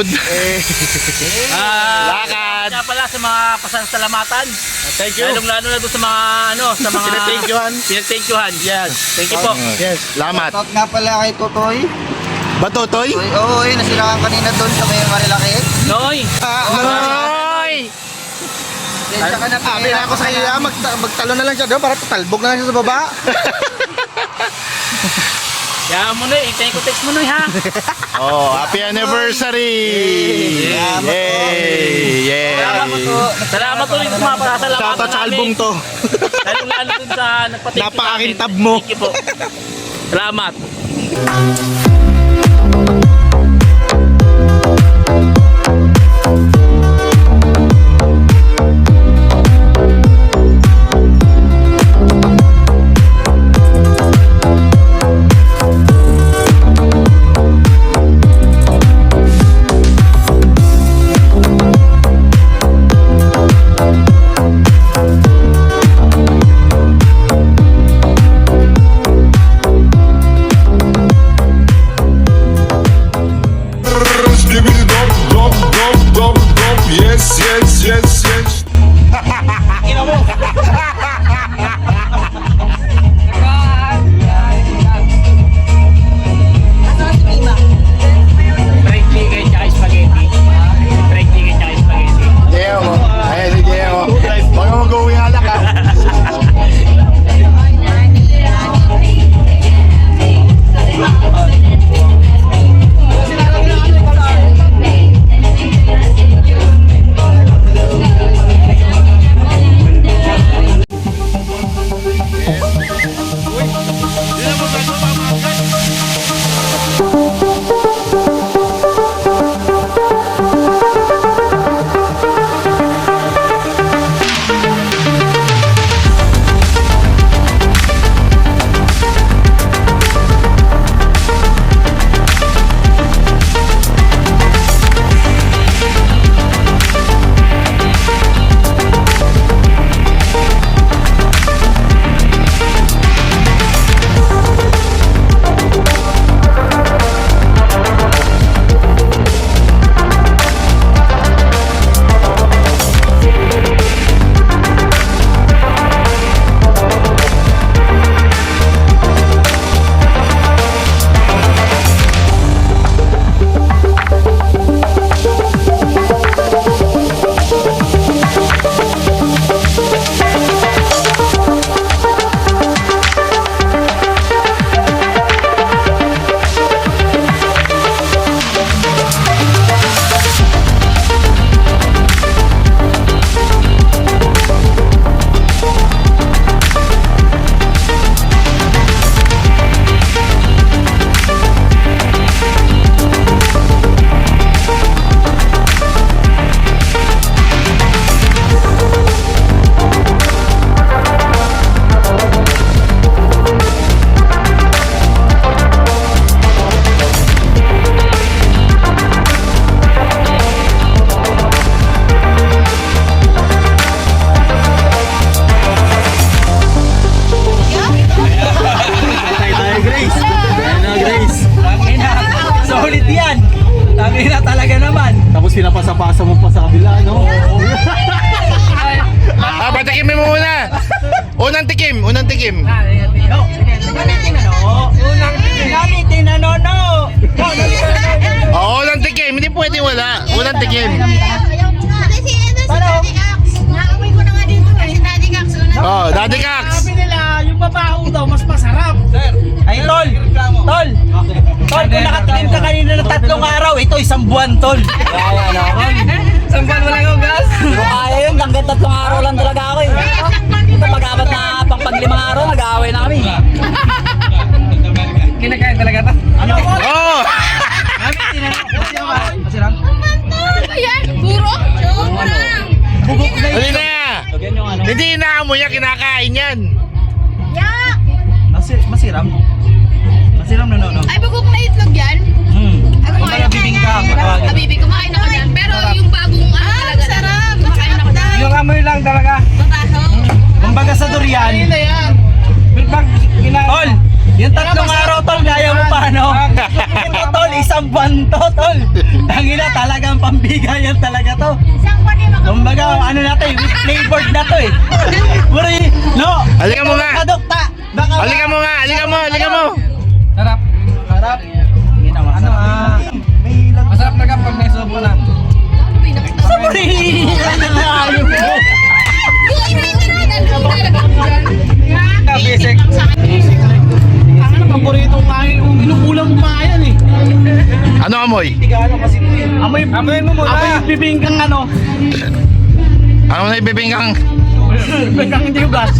pagod. Lakad. Kaya pala sa mga pasasalamatan. Thank you. Lalo na doon sa mga sa mga Thank you. Yes. Thank you po. Yes. Salamat. Shoutout nga pala kay Totoy. Batotoy? Oo, nasilakan kanina doon sa may Marilaki. Noy. Noy! Tsaka na Sabi na ako sa iya, magtalo na lang siya doon para tatalbog na lang siya sa baba. Kaya mo Noy, itayin ko text mo Noy ha. Oh, happy anniversary! Yay! Salamat ulit sa mga pasasalamatan. Shoutout sa album to. Lalo dun sa nagpa-thank you. Napakakintab mo. Thank you po. Salamat. Yes. Fried chicken tsaka spaghetti. Fried chicken tsaka spaghetti. Diego mo. Ayan si Diego. Baka mag-uwi alak ha. Solid yan. Tangin na talaga naman. Tapos pinapasa-pasa mo pa sa kabila, no? Patikimin mo muna. Unang tikim. Unang tikim Oo, unang tikim. Hindi pwede wala. Unang tikim. Naamoy ko na nga dito si Daddy Gax. Oh, Daddy Gax. Sabi nila, yung babaho daw mas masarap. Ay, Tol! Tol, kung nakatikim ka kanina ng 3 araw, ito 1 buwan, Tol. Isang buwan mo lang yung gas? Kaya yun, hanggang 3 araw lang talaga ako eh. Ito pag-abat na pang 5 araw, nag-aaway na kami. Kinakain talaga ito? Oh! Masirap? Ano yan? Puro? Sobrang! Hindi na. Hindi inaamoy yan, kinakain yan. Yak! Masiram? Masiram na no? Ay, bagok na itlog yan? Ay, kumain ako bibingka, yan. Abibing, kumain ako dyan. Pero yung bagong talaga. Sarap! Kumakain ako dyan. Yung amoy lang talaga. Mataso. Kumbaga sa durian. Ayun na yan. Tol! Yung 3 araw, Tol, kaya mo pa, no? Ito, Tol, 1 buwan to, Tol. Tangina talaga. bigayan talaga to. Kumbaga, ano na to eh, with flavored na to eh. Puri, no? Halika mo nga. Kadokta. Baka Halika mo nga, halika mo, halika mo. Sarap. Sarap. Ano may ilang... Masarap na pag may sobo na. Puri! Ano na ayaw mo? Basic. Ang paboritong kain, inuulang kumayan eh. Ano amoy? Amoy mo muna. Amoy bibingkang ano. Ano na ibibingkang? Bibingkang hindi ugas.